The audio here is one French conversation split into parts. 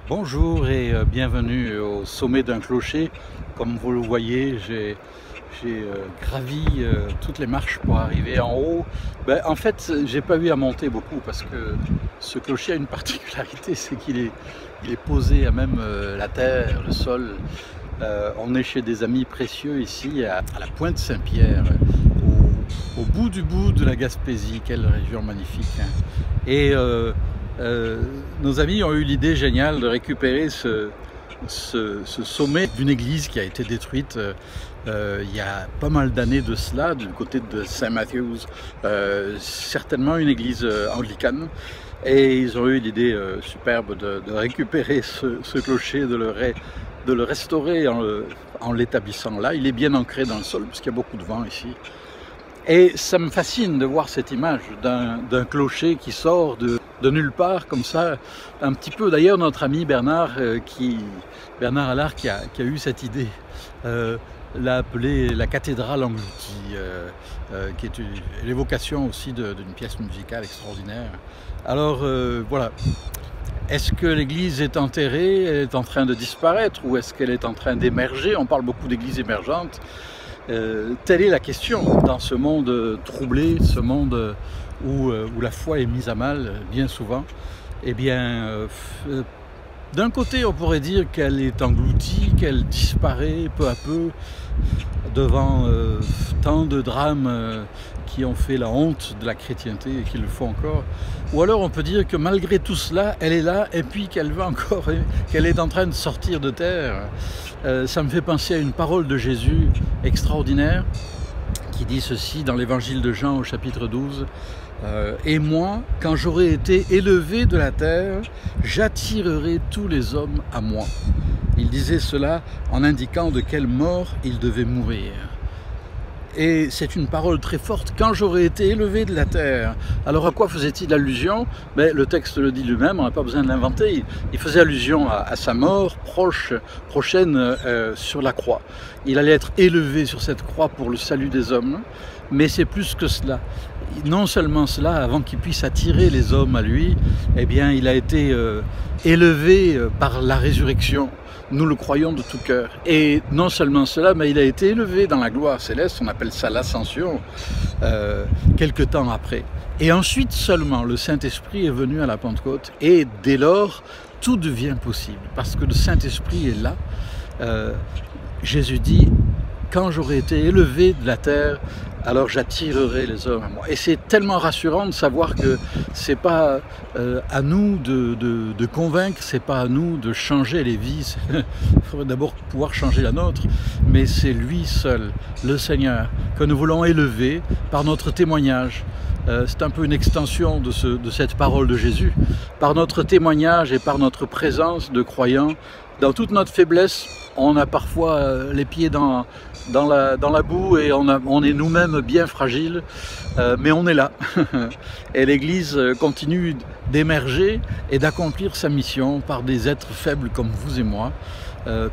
Bonjour et bienvenue au sommet d'un clocher. Comme vous le voyez, j'ai gravi toutes les marches pour arriver en haut. En fait, j'ai pas eu à monter beaucoup parce que ce clocher a une particularité, c'est qu'il est posé à même la terre, le sol. On est chez des amis précieux ici à la Pointe Saint-Pierre, au bout du bout de la Gaspésie. Quelle région magnifique, hein. Et nos amis ont eu l'idée géniale de récupérer ce sommet d'une église qui a été détruite il y a pas mal d'années de cela, du côté de Saint Matthews, certainement une église anglicane. Et ils ont eu l'idée superbe de récupérer ce clocher, de le restaurer en l'établissant là. Il est bien ancré dans le sol parce qu'il y a beaucoup de vent ici. Et ça me fascine de voir cette image d'un clocher qui sort de nulle part comme ça, un petit peu. D'ailleurs, notre ami Bernard Allard qui a eu cette idée, l'a appelée la cathédrale engloutie, qui est l'évocation aussi d'une pièce musicale extraordinaire. Alors voilà. Est-ce que l'église est enterrée, elle est en train de disparaître, ou est-ce qu'elle est en train d'émerger? On parle beaucoup d'églises émergentes. Telle est la question dans ce monde troublé, ce monde où la foi est mise à mal bien souvent. Eh bien, d'un côté, on pourrait dire qu'elle est engloutie, qu'elle disparaît peu à peu devant tant de drames qui ont fait la honte de la chrétienté et qui le font encore. Ou alors on peut dire que malgré tout cela, elle est là et puis qu'elle veut encore, qu'elle est en train de sortir de terre. Ça me fait penser à une parole de Jésus extraordinaire qui dit ceci dans l'évangile de Jean au chapitre 12. Et moi, quand j'aurai été élevé de la terre, j'attirerai tous les hommes à moi. Il disait cela en indiquant de quelle mort il devait mourir. Et c'est une parole très forte, quand j'aurai été élevé de la terre. Alors à quoi faisait-il allusion? Le texte le dit lui-même, on n'a pas besoin de l'inventer. Il faisait allusion à sa mort prochaine sur la croix. Il allait être élevé sur cette croix pour le salut des hommes, mais c'est plus que cela. Non seulement cela, avant qu'il puisse attirer les hommes à lui, eh bien il a été élevé par la résurrection. Nous le croyons de tout cœur. Et non seulement cela, mais il a été élevé dans la gloire céleste, on appelle ça l'ascension, quelque temps après. Et ensuite seulement, le Saint-Esprit est venu à la Pentecôte, et dès lors, tout devient possible, parce que le Saint-Esprit est là. Jésus dit, quand j'aurai été élevé de la terre, alors j'attirerai les hommes à moi. Et c'est tellement rassurant de savoir que c'est pas à nous de convaincre, c'est pas à nous de changer les vies. Il faudrait d'abord pouvoir changer la nôtre, mais c'est lui seul, le Seigneur, que nous voulons élever par notre témoignage. C'est un peu une extension de cette parole de Jésus. Par notre témoignage et par notre présence de croyants, dans toute notre faiblesse, on a parfois les pieds dans la boue et on est nous-mêmes bien fragiles, mais on est là. Et l'Église continue d'émerger et d'accomplir sa mission par des êtres faibles comme vous et moi.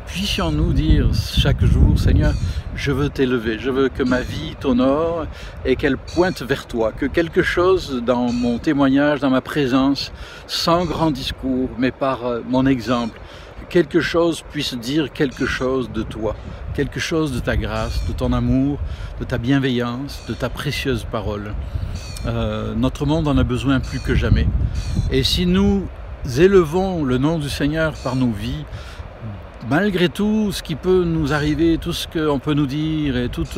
Puissions-nous dire chaque jour, Seigneur, je veux t'élever, je veux que ma vie t'honore et qu'elle pointe vers toi, que quelque chose dans mon témoignage, dans ma présence, sans grand discours, mais par mon exemple, quelque chose puisse dire quelque chose de toi, quelque chose de ta grâce, de ton amour, de ta bienveillance, de ta précieuse parole. Notre monde en a besoin plus que jamais. Et si nous élevons le nom du Seigneur par nos vies, malgré tout ce qui peut nous arriver, tout ce qu'on peut nous dire et toute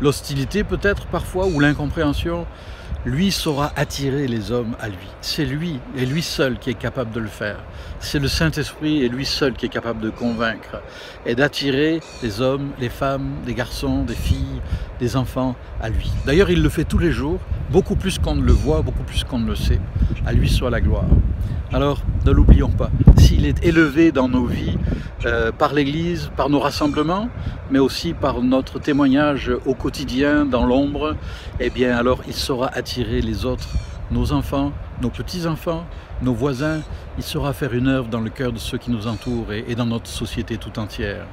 l'hostilité peut-être parfois ou l'incompréhension, lui saura attirer les hommes à lui. C'est lui et lui seul qui est capable de le faire. C'est le Saint-Esprit et lui seul qui est capable de convaincre et d'attirer les hommes, les femmes, des garçons, des filles, des enfants à lui. D'ailleurs, il le fait tous les jours, beaucoup plus qu'on ne le voit, beaucoup plus qu'on ne le sait. À lui soit la gloire. Alors, ne l'oublions pas, s'il est élevé dans nos vies par l'Église, par nos rassemblements, mais aussi par notre témoignage au quotidien, dans l'ombre, eh bien alors il saura attirer les autres, nos enfants, nos petits-enfants, nos voisins, il saura faire une œuvre dans le cœur de ceux qui nous entourent et dans notre société tout entière.